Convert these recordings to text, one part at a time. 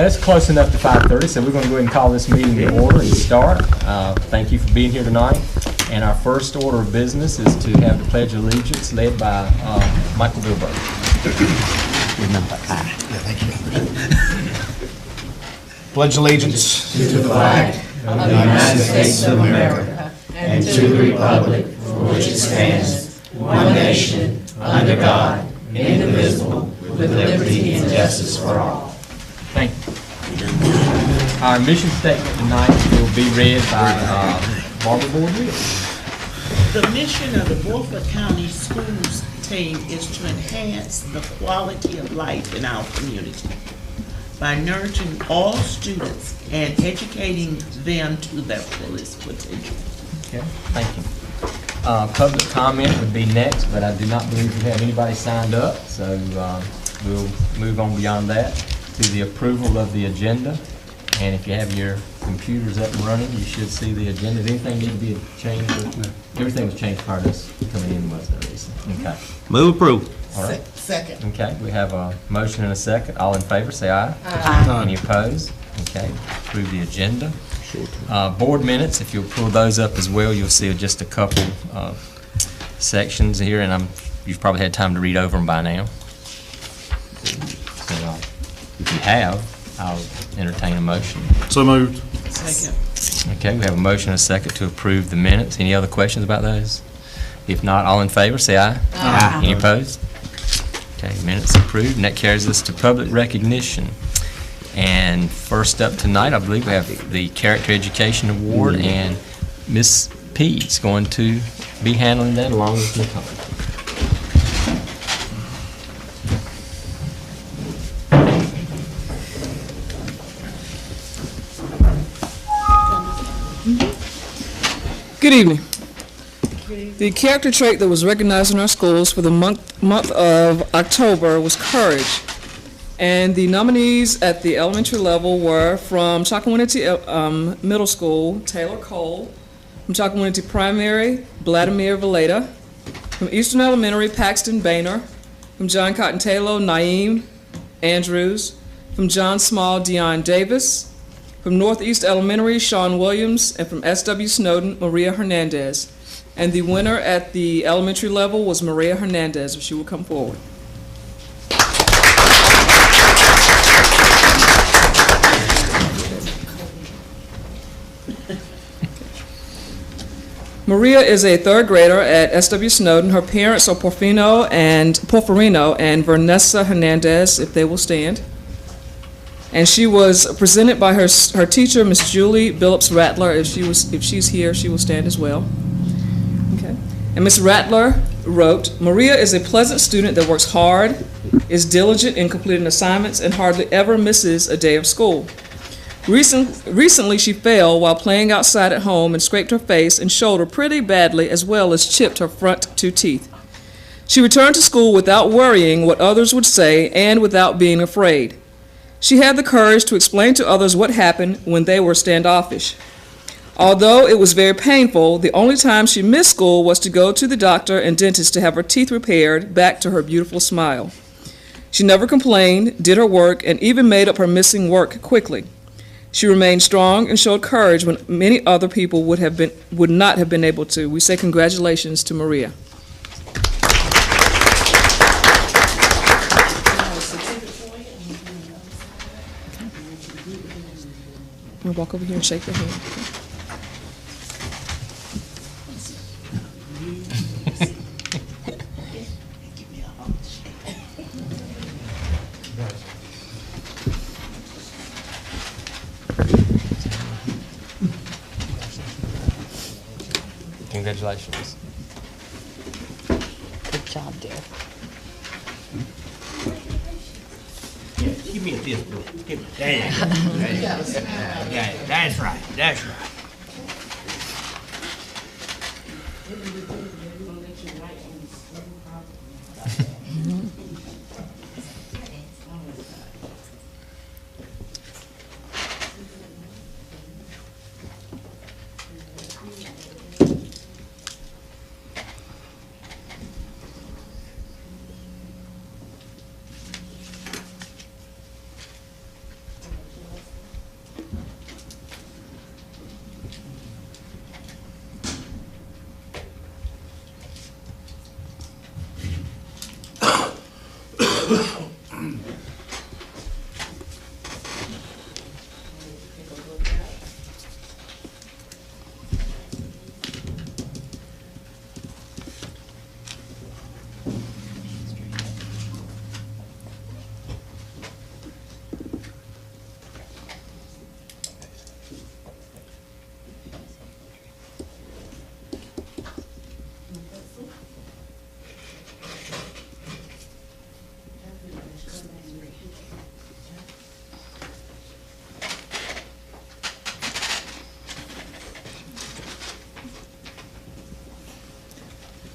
It's close enough to 5:30, so we're going to go ahead and call this meeting to order and start. Thank you for being here tonight. And our first order of business is to have the Pledge of Allegiance led by Michael Beaufort. Pledge allegiance to the flag of the United States of America and to the republic for which it stands, one nation, under God, indivisible, with liberty and justice for all. Thank you. Our mission statement tonight will be read by Barbara Board-Will. The mission of the Beaufort County Schools team is to enhance the quality of life in our community by nurturing all students and educating them to their fullest potential. Okay, thank you. Public comment would be next, but I do not believe we have anybody signed up, so we'll move on beyond that to the approval of the agenda. And if you have your computers up and running, you should see the agenda. Does anything need to be changed? Everything was changed prior to us coming in, wasn't it, Lisa? Okay. Move approved. All right. Second. Okay, we have a motion and a second. All in favor, say aye. Aye. Any opposed? Okay, approve the agenda. Board minutes, if you'll pull those up as well, you'll see just a couple sections here, and you've probably had time to read over them by now. So, if you have, I'll entertain a motion. So moved. Second. Okay, we have a motion and a second to approve the minutes. Any other questions about those? If not, all in favor, say aye. Aye. Any opposed? Okay, minutes approved, and that carries us to public recognition. And first up tonight, I believe we have the Character Education Award, and Miss Pete's going to be handling that along with Nicole. Good evening. The character trait that was recognized in our schools for the month of October was courage. And the nominees at the elementary level were from Chocowinity Middle School, Taylor Cole; from Chocowinity Primary, Vladimir Valeta; from Eastern Elementary, Paxton Boehner; from John Cotton Taylor, Naeem Andrews; from John Small, Dion Davis; from Northeast Elementary, Sean Williams; and from S.W. Snowden, Maria Hernandez. And the winner at the elementary level was Maria Hernandez, if she will come forward. Maria is a third grader at S.W. Snowden. Her parents are Porfirino and Vanessa Hernandez, if they will stand. And she was presented by her teacher, Miss Julie Billups Rattler. If she's here, she will stand as well. Okay. And Miss Rattler wrote, "Maria is a pleasant student that works hard, is diligent in completing assignments, and hardly ever misses a day of school. Recently, she fell while playing outside at home and scraped her face and shoulder pretty badly, as well as chipped her front 2 teeth. She returned to school without worrying what others would say and without being afraid. She had the courage to explain to others what happened when they were standoffish. Although it was very painful, the only time she missed school was to go to the doctor and dentist to have her teeth repaired back to her beautiful smile. She never complained, did her work, and even made up her missing work quickly. She remained strong and showed courage when many other people would not have been able to. We say congratulations to Maria." I'll walk over here and shake your hand. Congratulations. Good job, dear. Give me a fist bump. Give me that. That's right. That's right.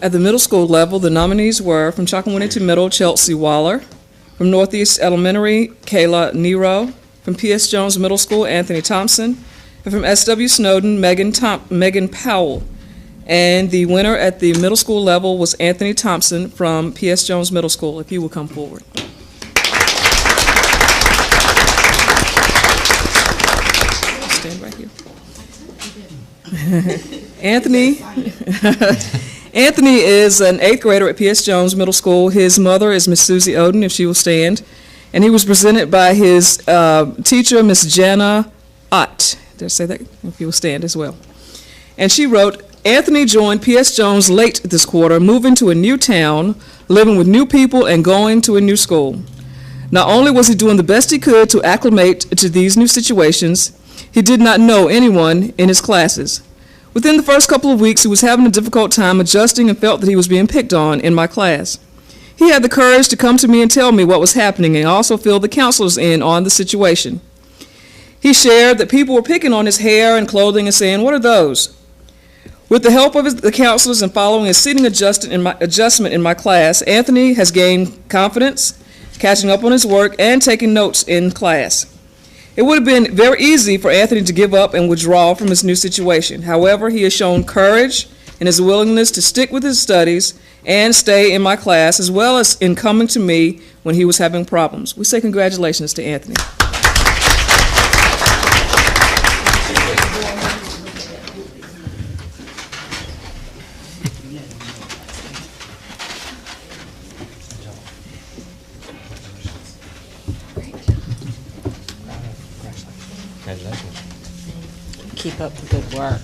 At the middle school level, the nominees were from Chocowinity Middle, Chelsea Waller; from Northeast Elementary, Kayla Nero; from P.S. Jones Middle School, Anthony Thompson; and from S.W. Snowden, Megan Powell. And the winner at the middle school level was Anthony Thompson from P.S. Jones Middle School. If you will come forward. Stand right here. Anthony is an 8th grader at P.S. Jones Middle School. His mother is Miss Susie Oden, if she will stand. And he was presented by his teacher, Miss Jana Ott. Did I say that? If you will stand as well. And she wrote, Anthony joined P.S. Jones late this quarter, moving to a new town, living with new people, and going to a new school. Not only was he doing the best he could to acclimate to these new situations, he did not know anyone in his classes. Within the first couple of weeks, he was having a difficult time adjusting and felt that he was being picked on in my class. He had the courage to come to me and tell me what was happening and also filled the counselors in on the situation. He shared that people were picking on his hair and clothing and saying, "What are those?" With the help of the counselors and following a seating adjustment in my class, Anthony has gained confidence, catching up on his work, and taking notes in class. It would have been very easy for Anthony to give up and withdraw from his new situation. However, he has shown courage and his willingness to stick with his studies and stay in my class, as well as in coming to me when he was having problems. We say congratulations to Anthony. Keep up the good work.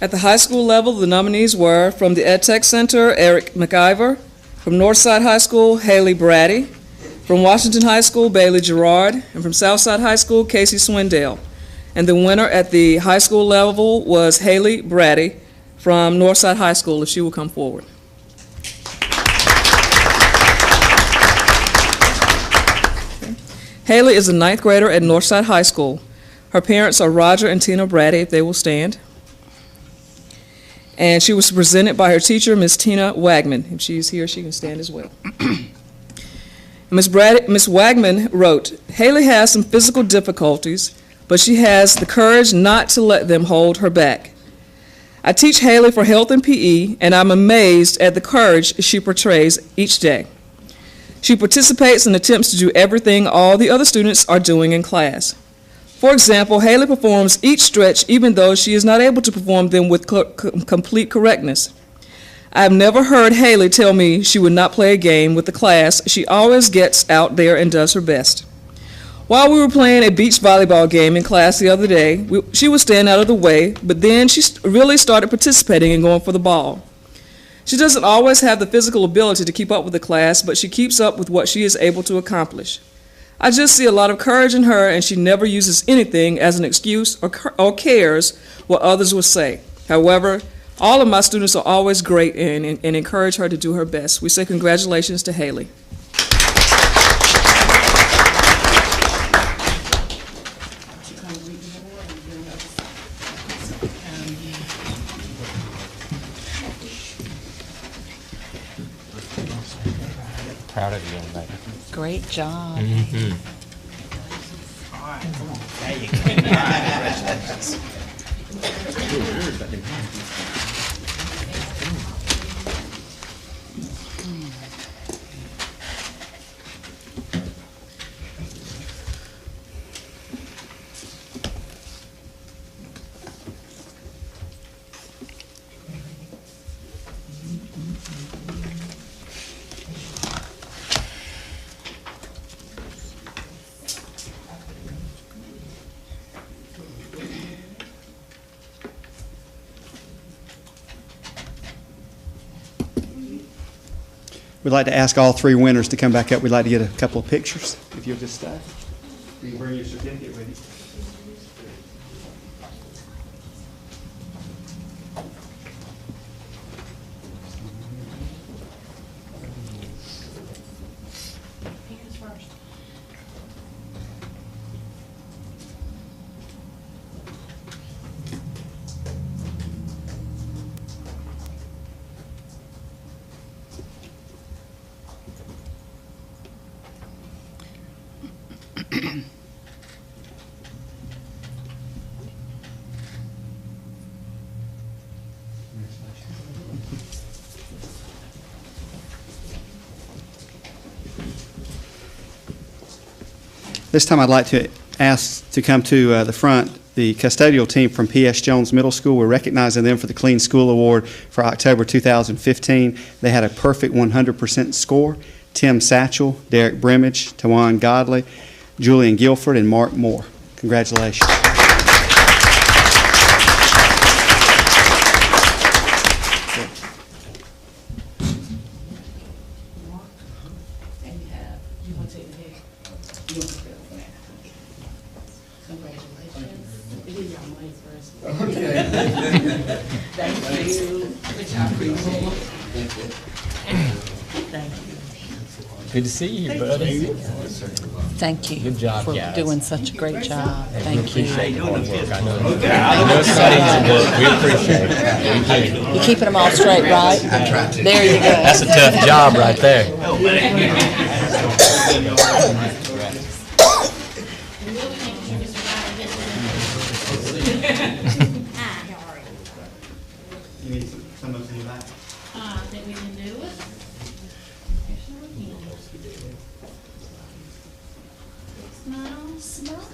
At the high school level, the nominees were from the Ed Tech Center, Eric McIver; from Northside High School, Haley Braddy; from Washington High School, Bailey Gerard; and from Southside High School, Casey Swindale. And the winner at the high school level was Haley Braddy from Northside High School, if she will come forward. Haley is a 9th grader at Northside High School. Her parents are Roger and Tina Braddy, if they will stand. And she was presented by her teacher, Ms. Tina Wagman. If she is here, she can stand as well. Ms. Wagman wrote, Haley has some physical difficulties, but she has the courage not to let them hold her back. I teach Haley for health and PE, and I'm amazed at the courage she portrays each day. She participates and attempts to do everything all the other students are doing in class. For example, Haley performs each stretch even though she is not able to perform them with complete correctness. I have never heard Haley tell me she would not play a game with the class. She always gets out there and does her best. While we were playing a beach volleyball game in class the other day, she would stand out of the way, but then she really started participating and going for the ball. She doesn't always have the physical ability to keep up with the class, but she keeps up with what she is able to accomplish. I just see a lot of courage in her, and she never uses anything as an excuse or cares what others will say. However, all of my students are always great and encourage her to do her best. We say congratulations to Haley. Proud of you, young lady. Great job. Mm-hmm. There you go. Congratulations. We'd like to ask all three winners to come back up. We'd like to get a couple of pictures, if you'll just stay. You can bring your certificate with you. This time I'd like to ask to come to the front the custodial team from P.S. Jones Middle School. We're recognizing them for the Clean School Award for October 2015. They had a perfect 100% score. Tim Satchel, Derek Brimage, Tawan Godley, Julian Guilford, and Mark Moore. Congratulations. Good to see you, buddy. Thank you. Good job, for guys. doing such a great job. Thank you. Appreciate the hard work. I know it's not easy, but we appreciate it. You keeping them all straight, right? There you go. That's a tough job right there. You need some of them back. I think we can do it. Smile, smile.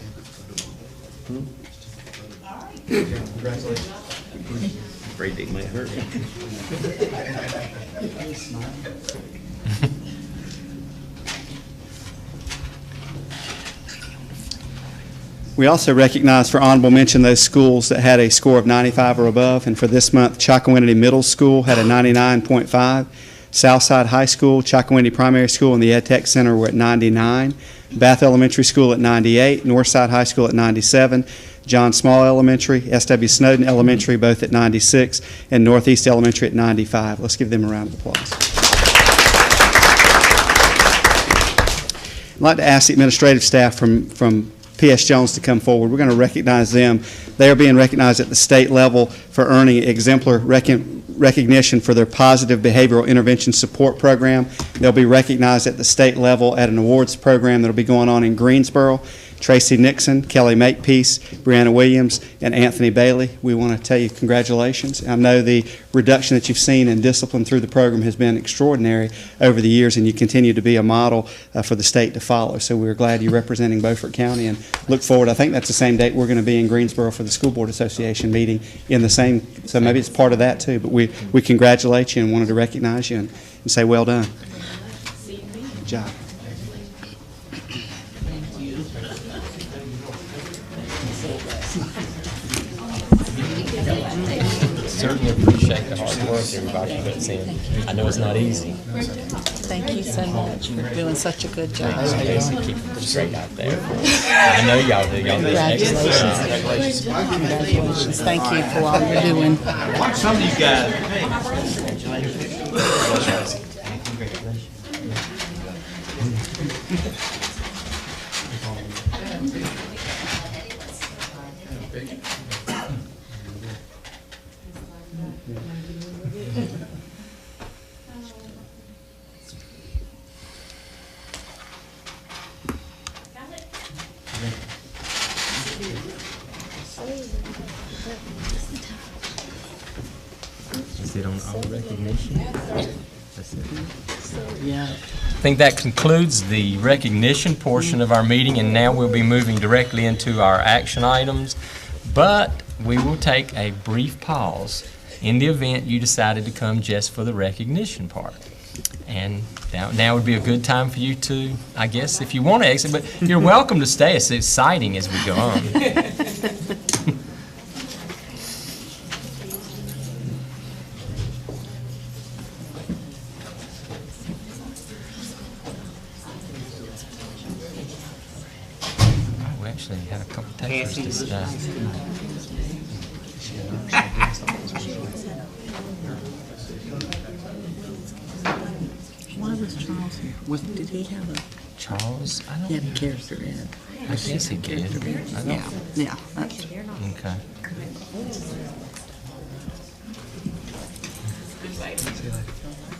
All right. Congratulations. Afraid they might hurt. We also recognize for honorable mention those schools that had a score of 95 or above, and for this month, Chocowinity Middle School had a 99.5. Southside High School, Chocowinity Primary School, and the Ed Tech Center were at 99. Bath Elementary School at 98. Northside High School at 97. John Small Elementary, S.W. Snowden Elementary, both at 96, and Northeast Elementary at 95. Let's give them a round of applause. I'd like to ask the administrative staff from P.S. Jones to come forward. We're going to recognize them. They are being recognized at the state level for earning exemplar recognition for their positive behavioral intervention support program. They'll be recognized at the state level at an awards program that will be going on in Greensboro. Tracy Nixon, Kelly Makepeace, Brianna Williams, and Anthony Bailey. We want to tell you congratulations. I know the reduction that you've seen in discipline through the program has been extraordinary over the years, and you continue to be a model for the state to follow. So we're glad you're representing Beaufort County and look forward. I think that's the same date we're going to be in Greensboro for the School Board Association meeting in the same, so maybe it's part of that too. But we congratulate you and wanted to recognize you and say well done. Good job. Certainly appreciate the hard work everybody puts in. I know it's not easy. Thank you so much for doing such a good job. Stacy, keep it straight out there. I know y'all do. Y'all do an excellent job. Congratulations. Thank you for all you're doing. Watch some of you guys. Is it on all recognition? That's it. Yeah. I think that concludes the recognition portion of our meeting, and now we'll be moving directly into our action items. But we will take a brief pause in the event you decided to come just for the recognition part. And now would be a good time for you to, I guess, if you want to exit, but you're welcome to stay. It's exciting as we go on. We actually had a couple takers to stay. Why was Charles here? Did he have a, Charles, I he don't, had a character in it? I guess he did. I don't- Yeah. That's, Okay.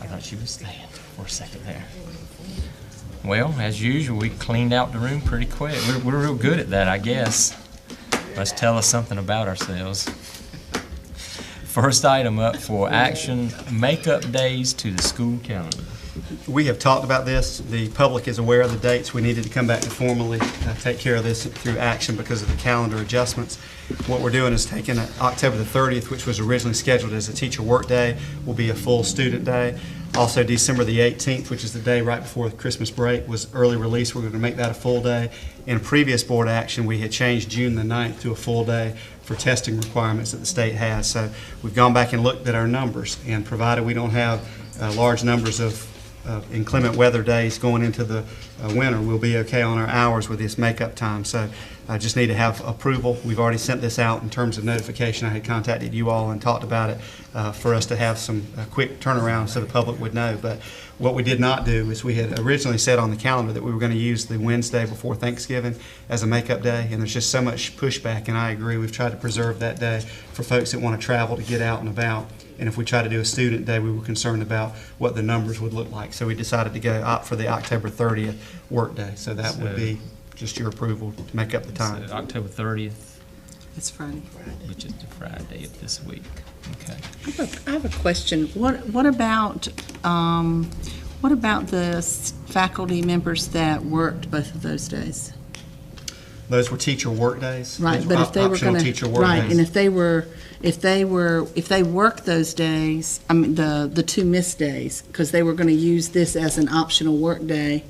I thought she was staying for a second there. Well, as usual, we cleaned out the room pretty quick. We're real good at that, I guess. Must tell us something about ourselves. First item up for action, makeup days to the school calendar. We have talked about this. The public is aware of the dates. We needed to come back to formally take care of this through action because of the calendar adjustments. What we're doing is taking October the 30th, which was originally scheduled as a teacher work day, will be a full student day. Also, December the 18th, which is the day right before the Christmas break, was early release. We're going to make that a full day. In previous board action, we had changed June the 9th to a full day for testing requirements that the state has. So we've gone back and looked at our numbers, and provided we don't have large numbers of inclement weather days going into the winter, we'll be okay on our hours with this makeup time. So I just need to have approval. We've already sent this out in terms of notification. I had contacted you all and talked about it for us to have some quick turnaround so the public would know. But what we did not do is we had originally said on the calendar that we were going to use the Wednesday before Thanksgiving as a makeup day, and there's just so much pushback, and I agree. We've tried to preserve that day for folks that want to travel to get out and about. And if we try to do a student day, we were concerned about what the numbers would look like. So we decided to opt for the October 30th work day. So that would be just your approval to make up the time. So October 30th, it's Friday. which is the Friday of this week. Okay. I have a question. What about the faculty members that worked both of those days? Those were teacher work days. Right, Those but if they were optional going to, teacher work right, days. and if they worked those days, I mean, the two missed days, because they were going to use this as an optional work day,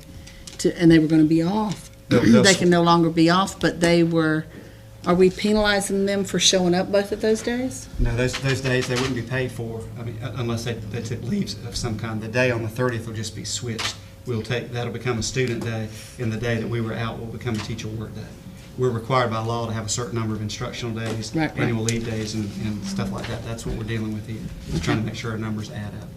and they were going to be off. They'll- They can no longer be off, but are we penalizing them for showing up both of those days? No, those days, they wouldn't be paid for, I mean, unless they took leaves of some kind. The day on the 30th will just be switched. That'll become a student day, and the day that we were out will become a teacher work day. We're required by law to have a certain number of instructional days, Right. annual leave days, and stuff like that. That's what we're dealing with here. We're trying to make sure our numbers add up.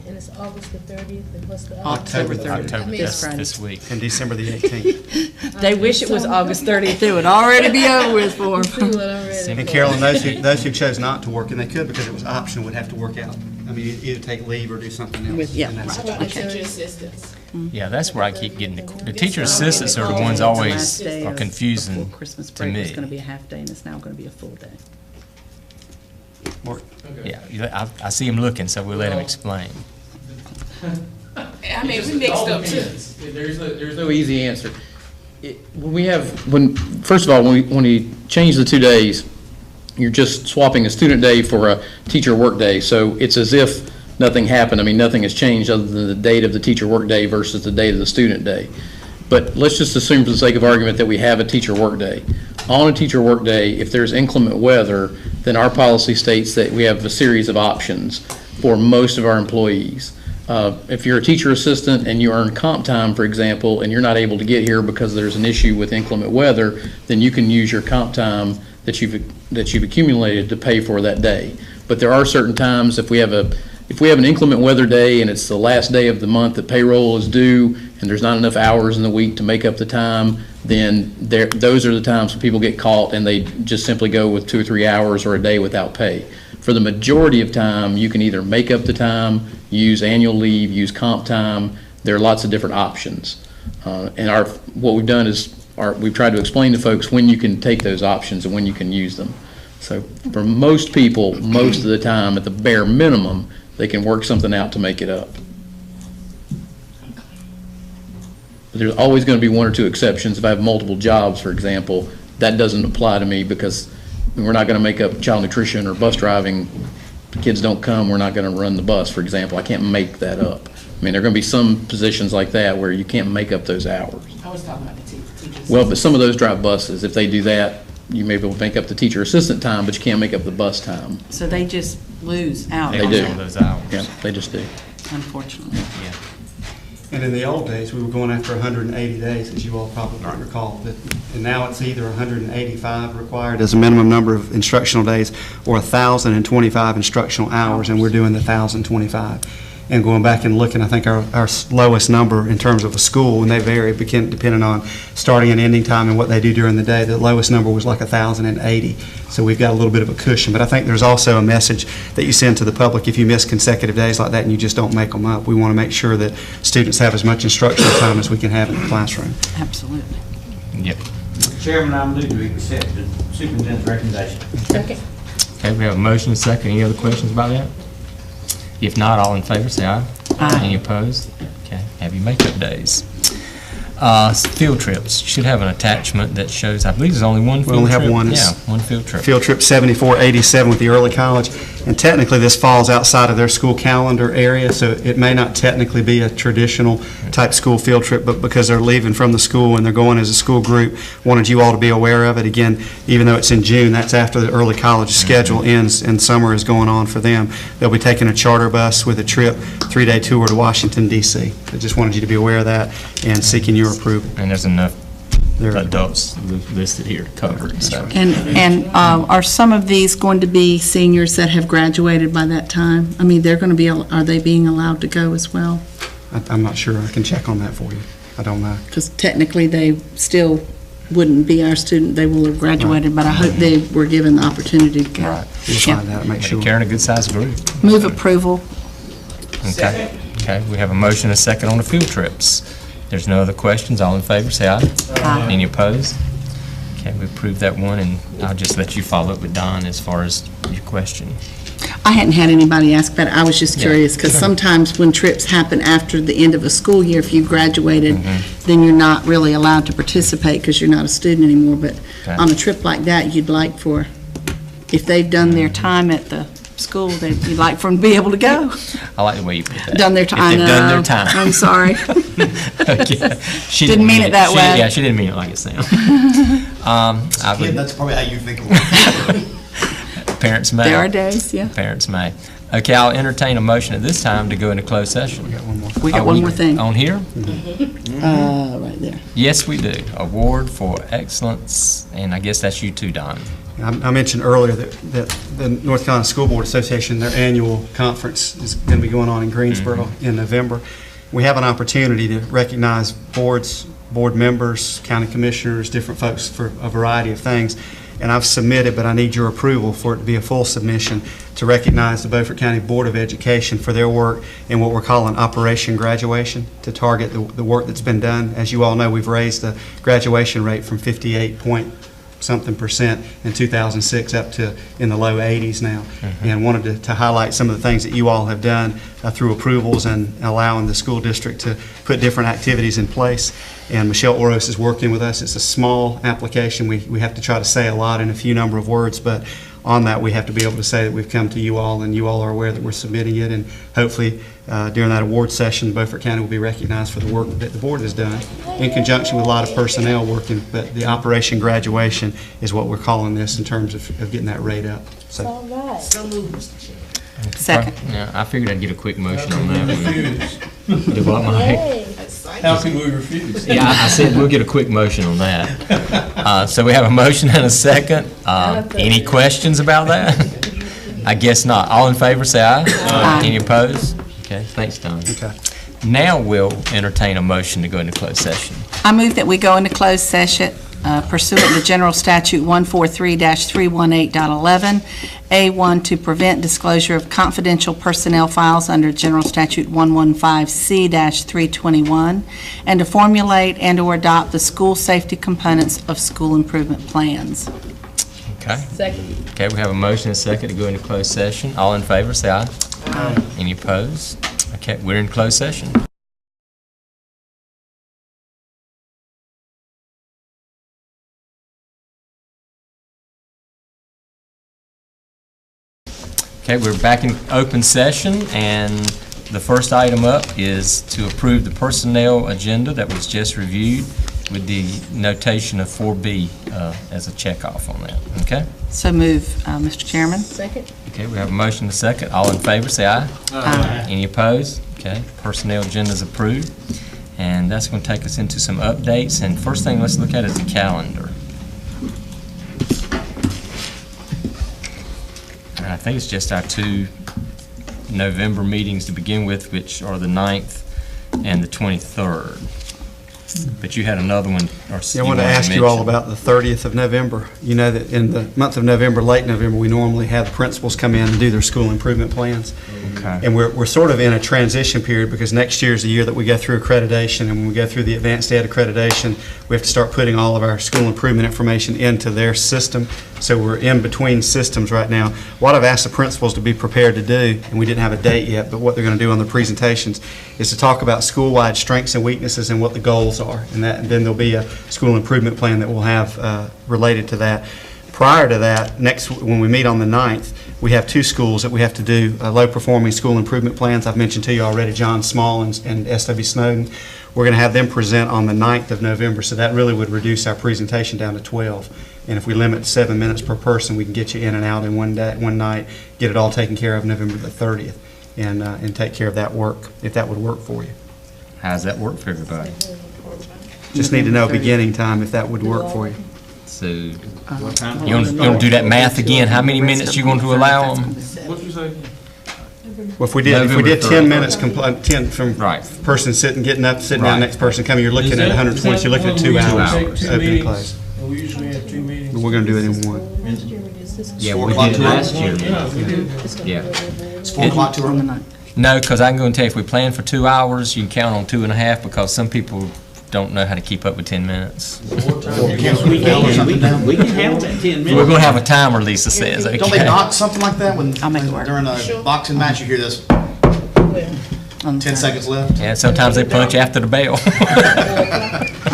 And it's August the 30th, and what's the other? October 30th. October, This this Friday. week. And December the 18th. They wish it was August 30th. It would already be over with for See them. what I'm ready And for. Carolyn, those who chose not to work, and they could because it was optional, would have to work out. I mean, either take leave or do something else. Yeah, in that right. situation. Teacher assistants. Yeah, that's where I keep getting the teacher assistants are the ones always Last day are of- confusing before Christmas to break was me. going to be a half day, and it's now going to be a full day. Mark? Yeah, I see him looking, so we'll let him explain. I mean, we mixed up too. There's no easy answer. First of all, when we change the 2 days, you're just swapping a student day for a teacher work day. So it's as if nothing happened. I mean, nothing has changed other than the date of the teacher work day versus the date of the student day. But let's just assume for the sake of argument that we have a teacher work day. On a teacher work day, if there's inclement weather, then our policy states that we have a series of options for most of our employees. If you're a teacher assistant and you earn comp time, for example, and you're not able to get here because there's an issue with inclement weather, then you can use your comp time that you've accumulated to pay for that day. But there are certain times, if we have an inclement weather day and it's the last day of the month that payroll is due and there's not enough hours in the week to make up the time, then those are the times when people get caught and they just simply go with 2 or 3 hours or a day without pay. For the majority of time, you can either make up the time, use annual leave, use comp time. There are lots of different options. And what we've done is we've tried to explain to folks when you can take those options and when you can use them. So for most people, most of the time, at the bare minimum, they can work something out to make it up. But there's always going to be one or two exceptions. If I have multiple jobs, for example, that doesn't apply to me because we're not going to make up child nutrition or bus driving. If the kids don't come, we're not going to run the bus, for example. I can't make that up. I mean, there are going to be some positions like that where you can't make up those hours. I was talking about the teachers. Well, but some of those drive buses. If they do that, you may be able to make up the teacher assistant time, but you can't make up the bus time. So they just lose out They on do. that, Those hours. Yeah, they just do. unfortunately. Yeah. And in the old days, we were going after 180 days, as you all probably recall. And now it's either 185 required as a minimum number of instructional days or 1,025 instructional hours, and we're doing the 1,025. And going back and looking, I think our lowest number in terms of a school, and they vary depending on starting and ending time and what they do during the day, the lowest number was like 1,080. So we've got a little bit of a cushion. But I think there's also a message that you send to the public if you miss consecutive days like that and you just don't make them up. We want to make sure that students have as much instructional time as we can have in the classroom. Absolutely. Yep. Chairman, I move to accept the superintendent's recommendation. Second. Okay, we have a motion and a second. Any other questions about that? If not, all in favor, say aye. Aye. Any opposed? Okay, happy makeup days. Field trips, should have an attachment that shows, I believe there's only one field trip. We only have one. Yeah, one field trip. Field trip 7487 with the early college, and technically this falls outside of their school calendar area, so it may not technically be a traditional type school field trip, but because they're leaving from the school and they're going as a school group, wanted you all to be aware of it. Again, even though it's in June, that's after the early college schedule ends and summer is going on for them. They'll be taking a charter bus with a trip, 3-day tour to Washington, D.C. I just wanted you to be aware of that and seeking your approval. And there's enough There- adults listed here to cover it, so. And are some of these going to be seniors that have graduated by that time? I mean, they're going to be, are they being allowed to go as well? I'm not sure. I can check on that for you. I don't know. Because technically, they still wouldn't be our student, they will have graduated, but I hope they were given the opportunity to go. Right. We'll Yeah. find out and make But sure. carrying a good-sized group. Move approval. Okay. Okay, we have a motion and a second on the field trips. There's no other questions. All in favor, say aye. Aye. Any opposed? Okay, we approved that one, and I'll just let you follow up with Don as far as your question. I hadn't had anybody ask about it, I was just Yeah, curious, because sure. sometimes when trips happen after the end of a school year, if you graduated, Mm-hmm. then you're not really allowed to participate because you're not a student anymore, but Okay. on a trip like that, you'd like for, if they've done their time at the school, you'd like for them to be able to go. I like the way you put that. Done their If time. they've done their time. I'm sorry. Okay. She Didn't mean it that way. Yeah, she didn't mean it like it sounds. I would, That's probably how you think of it. parents may. There are days, yeah. Parents may. Okay, I'll entertain a motion at this time to go into closed session. We got Are one more thing. On here? Right there. Yes, we do. Award for excellence, and I guess that's you too, Don. I mentioned earlier that the North Carolina School Board Association, their annual conference is going to be going on in Greensboro in November. We have an opportunity to recognize board members, county commissioners, different folks for a variety of things. And I've submitted, but I need your approval for it to be a full submission to recognize the Beaufort County Board of Education for their work in what we're calling Operation Graduation, to target the work that's been done. As you all know, we've raised the graduation rate from 58-point-something% in 2006 up to in the low 80s now. And wanted to highlight some of the things that you all have done through approvals and allowing the school district to put different activities in place. And Michelle Oros is working with us. It's a small application. We have to try to say a lot in a few number of words, but on that, we have to be able to say that we've come to you all, and you all are aware that we're submitting it, and hopefully during that award session, Beaufort County will be recognized for the work that the board has done in conjunction with a lot of personnel working, but the Operation Graduation is what we're calling this in terms of getting that rate up. So, All right. So moved, Mr. Chair. Second. Yeah, I figured I'd get a quick motion on that. Do what, Mike? Hey. How can we refuse? Yeah, I said we'll get a quick motion on that. So we have a motion and a second. Any questions about that? I guess not. All in favor, say aye. Aye. Any opposed? Okay, thanks, Don. okay. Now we'll entertain a motion to go into closed session. I move that we go into closed session pursuant to General Statute 143-318.11, A1, to prevent disclosure of confidential personnel files under General Statute 115C-321, and to formulate and/or adopt the school safety components of school improvement plans. Okay. Second. Okay, we have a motion and a second to go into closed session. All in favor, say aye. Aye. Any opposed? Okay, we're in closed session. Okay, we're back in open session, and the first item up is to approve the personnel agenda that was just reviewed with the notation of 4B as a checkoff on that, okay? So move, Mr. Chairman. Second. Okay, we have a motion and a second. All in favor, say aye. Aye. Any opposed? Okay, personnel agenda is approved. And that's going to take us into some updates. And first thing let's look at is the calendar. And I think it's just our 2 November meetings to begin with, which are the 9th and the 23rd. But you had another one. Or Yeah, I want to ask you all about the 30th of November. You know that in the month of November, late November, we normally have the principals come in and do their school improvement plans. Okay. And we're sort of in a transition period because next year is the year that we go through accreditation, and when we go through the advanced ed accreditation, we have to start putting all of our school improvement information into their system. So we're in between systems right now. What I've asked the principals to be prepared to do, and we didn't have a date yet, but what they're going to do on the presentations is to talk about school-wide strengths and weaknesses and what the goals are. And then there'll be a school improvement plan that we'll have related to that. Prior to that, when we meet on the 9th, we have 2 schools that we have to do low-performing school improvement plans. I've mentioned to you already John Small and SW Snowden. We're going to have them present on the 9th of November, so that really would reduce our presentation down to 12. And if we limit to 7 minutes per person, we can get you in and out in one night, get it all taken care of November the 30th, and take care of that work, if that would work for you. How does that work for everybody? Just need to know beginning time if that would work for you. So you want to do that math again? How many minutes you going to allow them? What'd you say? Well, if we did November 10 minutes, 10 from Right. person getting up, sitting down, Right. next person coming, you're looking at 120, so you're looking at 2 hours, open and close. We usually have 2 meetings. But we're going to do it in one. Yeah, we did it last year. Yeah. It's 4 o'clock too early? No, because I can go and tell you, if we plan for 2 hours, you can count on 2.5, because some people don't know how to keep up with 10 minutes. We can handle that 10 minutes. We're going to have a timer, Lisa says, okay? Don't they knock something like that when, I'll make it work. during a boxing match, you hear this, 10 seconds left? Yeah, sometimes they punch after the bell.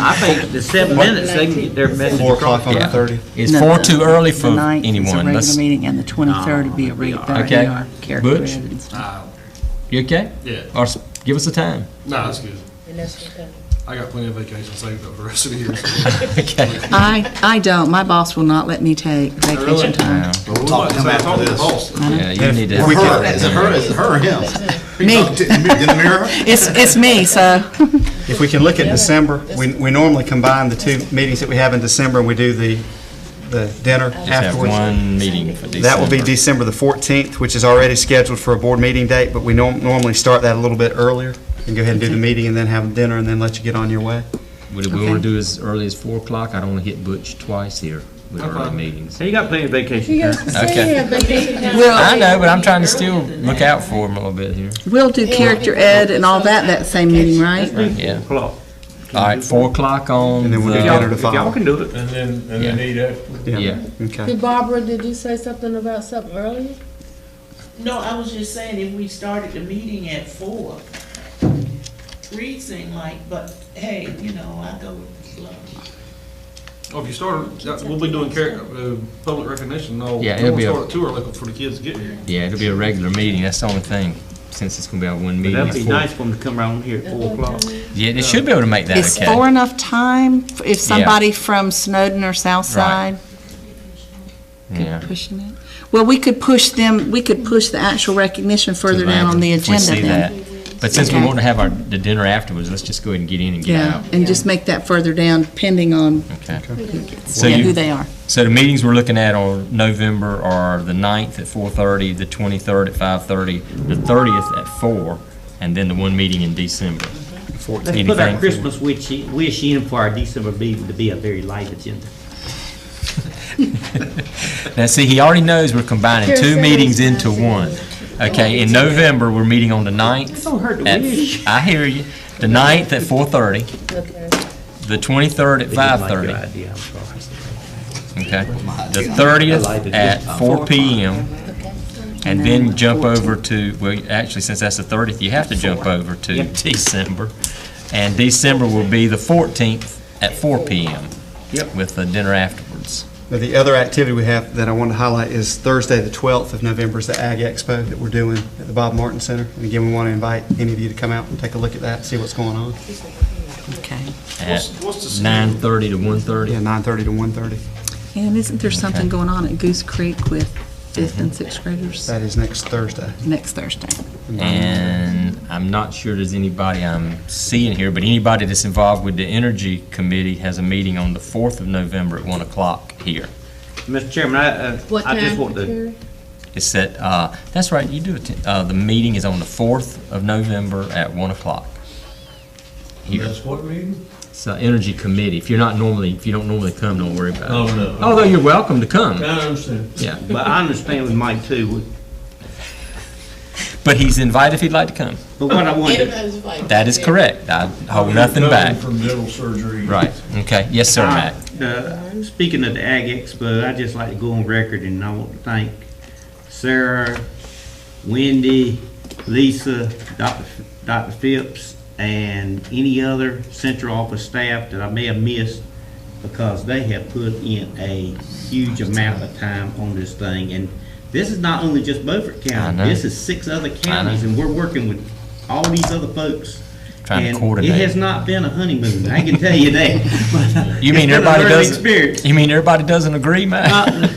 I think the 7 minutes, they can get their message 4 o'clock on the Yeah. 30th. Is 4 too early for The 9th is a anyone? regular Let's- meeting, and the 23rd would be a regular, Okay. character Butch? ed and stuff. You okay? Yeah. Or give us a time. No, that's good. And that's what that. I got plenty of vacation saved up for the rest of the year. Okay. I don't, my boss will not let me take vacation time. But we'll talk to him after this. Yeah, you need to. Or her, is it her or him? Me. In the mirror? It's me, so, If we can look at December, we normally combine the 2 meetings that we have in December, and we do the dinner Just have afterwards. one meeting for December. That will be December the 14th, which is already scheduled for a board meeting date, but we normally start that a little bit earlier, and go ahead and do the meeting, and then have dinner, and then let you get on your way. Would we want to do as early as 4 o'clock? I don't want to hit Butch twice here with early meetings. So you got plenty of vacation You time. guys say Okay. you have vacation time. I know, but I'm trying to still look out for him a little bit here. we'll do character ed and all that same meeting, right? Yeah. O'clock. All right, 4 o'clock on And then we'll do the- dinner to If y'all follow. can do it. And then eat after. Yeah. Okay. Did Barbara, did you say something about something earlier? No, I was just saying, if we started the meeting at 4, 3 seemed like, but hey, you know, I go with the flow. Oh, if you start, we'll be doing public recognition and all. Yeah, it'll be a- Start it too early for the kids to get here. Yeah, it'll be a regular meeting. That's the only thing, since it's going to be our one But meeting. that'd at be 4. nice for them to come around here at 4 o'clock. Yeah, they should be able to make that Is okay. 4 enough time if somebody from Snowden or Southside Yeah. pushing it? Well, we could push the actual recognition further down on the If we agenda see then. that. But since we Okay. want to have the dinner afterwards, let's just go ahead and get in and get Yeah, out. and just make that further down depending on Okay. So yeah, you- who they are. So the meetings we're looking at on November are the 9th at 4:30, the 23rd at 5:30, the 30th at 4, and then the one meeting in December. Let's Anything put our for- Christmas wish in for our December meeting to be a very light agenda. Now, see, he already knows we're combining two meetings into one. Okay, in November, we're meeting on the 9th. Don't hurt the at- wish. I hear you. The 9th at 4:30, Okay. the 23rd at They didn't like your 5:30, idea, I'm sorry. okay? The 30th at 4 PM, and then jump over to, well, actually, since that's the 30th, you have to jump over to Yep. December. And December will be the 14th at 4 PM. Yep. With the dinner afterwards. Now, the other activity we have that I want to highlight is Thursday, the 12th of November, is the Ag Expo that we're doing at the Bob Martin Center. And again, we want to invite any of you to come out and take a look at that, see what's going on. Okay. At What's the schedule? 9:30 to 1:30. Yeah, 9:30 to 1:30. And isn't there something Okay. going on at Goose Creek with fifth and sixth graders That is next Thursday. next Thursday? And I'm not sure there's anybody I'm seeing here, but anybody that's involved with the Energy Committee has a meeting on the 4th of November at 1 o'clock here. Mr. Chairman, What I just time, want to, Terry? It's at, that's right, you do it, the meeting is on the 4th of November at 1 o'clock. Here. That's what meeting? It's the Energy Committee. If you don't normally come, don't worry about it. Oh, no. Although you're welcome to come, I understand. yeah. but I understand with Mike too, But he's invited if he'd like to come. but what I want to, Anybody's fine. That is correct. I hold nothing back. From dental surgery. Right, okay. Yes, sir, Matt. speaking of the Ag Expo, I'd just like to go on record and I want to thank Sarah, Wendy, Lisa, Dr. Phipps, and any other central office staff that I may have missed because they have put in a huge amount of time on this thing. And this is not only just Beaufort I County, know. this is 6 other counties, and we're working with all these other folks. Trying to And coordinate. it has not been a honeymoon, I can tell you that. But, You mean it's been a everybody learning doesn't? experience. You mean everybody doesn't agree, Matt?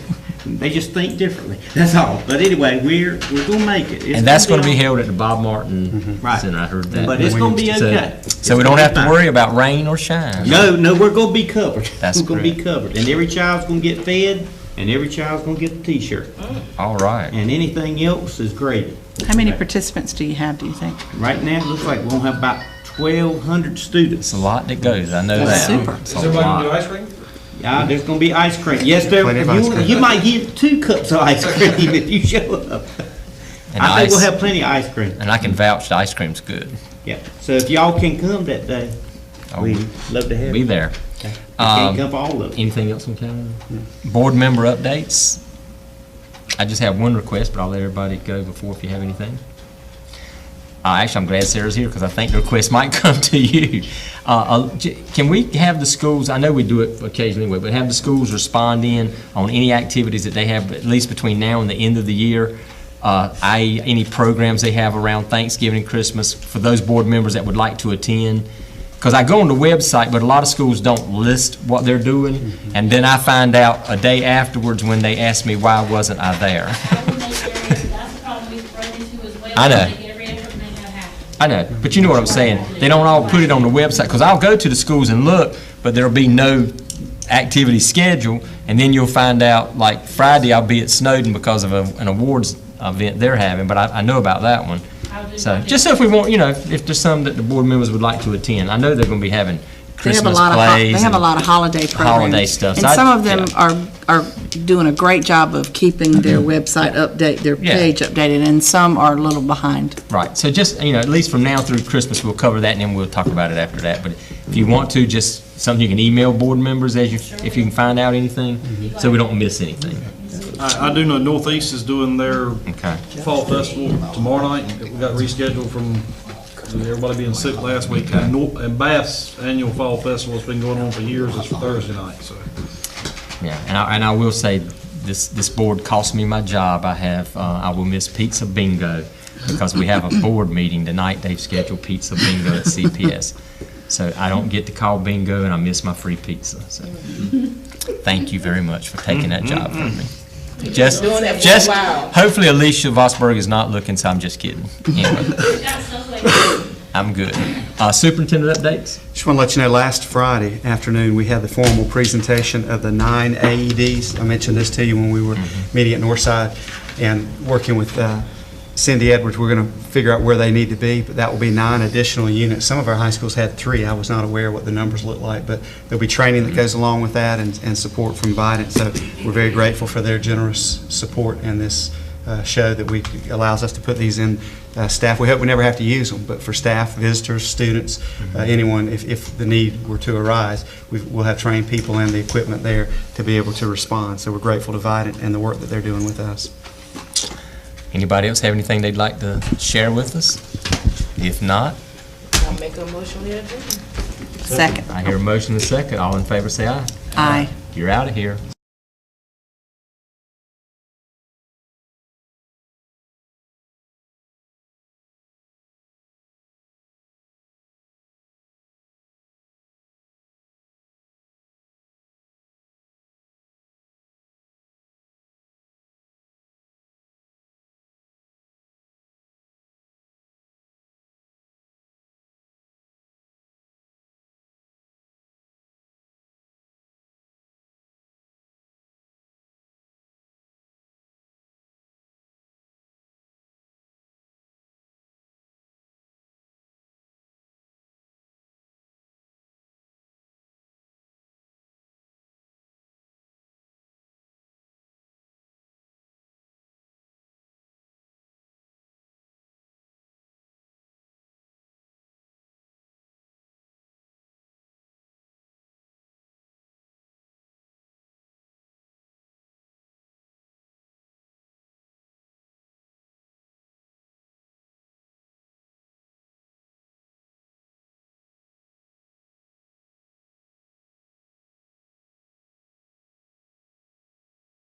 They just think differently, that's all. But anyway, we're gonna make it. It's And that's going to be all- held at the Bob Martin Right. Center. I heard that. But it's gonna be So- okay. So we don't have to worry about rain or shine. No, we're gonna be covered. That's We're gonna be correct. covered, and every child's gonna get fed, and every child's gonna get the T-shirt, All right. and anything else is gravy. How many participants do you have, do you think? Right now, it looks like we're gonna have about 1,200 students. It's a lot that goes. I know That's that. super. It's Is a everybody gonna do lot. ice cream? Yeah, there's gonna be ice cream. Yes, there, Plenty of ice cream. you might get 2 cups of ice cream if you show up. And I think we'll ice- have plenty of ice cream. And I can vouch the ice cream's good. Yeah, so if y'all can come that day, Oh, we'd love to have Be you. there. You can't Um, come for all of it. Anything else on calendar? Board member updates? I just have one request, but I'll let everybody go before if you have anything. Actually, I'm glad Sarah's here because I think the request might come to you. Can we have the schools, I know we do it occasionally, but have the schools respond in on any activities that they have, at least between now and the end of the year? Any programs they have around Thanksgiving and Christmas for those board members that would like to attend? Because I go on the website, but a lot of schools don't list what they're doing, and then I find out a day afterwards when they ask me why wasn't I there. That's the problem we've run into as well. I know. They get every effort and make that happen. I know, but you know what I'm saying. They don't all put it on the website, because I'll go to the schools and look, but there'll be no activity schedule, and then you'll find out, like Friday, I'll be at Snowden because of an awards event they're having, but I know about that one. So, just so if we want, if there's some that the board members would like to attend, I know they're going to be having They have a Christmas lot of, plays. they have a and- lot of holiday programs. holiday stuff. And So some of them yeah. are doing a great job of keeping their website update, their Yeah. page updated, and some are a little behind. Right, so just, at least from now through Christmas, we'll cover that, and then we'll talk about it after that. But if you want to, just something you can email board members if you can find out anything, so we don't miss anything. I do know Northeast is doing their Okay. fall festival tomorrow night. We got rescheduled from everybody being sick last week. And Bath's annual fall festival has been going on for years. It's for Thursday night, so. Yeah, and I will say, this board cost me my job. I will miss pizza bingo, because we have a board meeting tonight. They've scheduled pizza bingo at CPS. So I don't get to call bingo, and I miss my free pizza. So thank you very much for taking that job from me. Just, hopefully Alicia Vosberg is not looking, so I'm just kidding. Anyway, I'm good. Superintendent updates? Just want to let you know, last Friday afternoon, we had the formal presentation of the 9 AEDs. I mentioned this to you when we were meeting at Northside and working with Cindy Edwards, we're going to figure out where they need to be, but that will be 9 additional units. Some of our high schools had 3. I was not aware what the numbers look like, but there'll be training that goes along with that and support from Vidant. So we're very grateful for their generous support in this show that allows us to put these in staff. We hope we never have to use them, but for staff, visitors, students, anyone, if the need were to arise, we'll have trained people and the equipment there to be able to respond. So we're grateful to Vidant and the work that they're doing with us. Anybody else have anything they'd like to share with us? If not, I'll make a motion to adjourn. Second. I hear a motion and a second. All in favor say aye. Aye. You're out of here.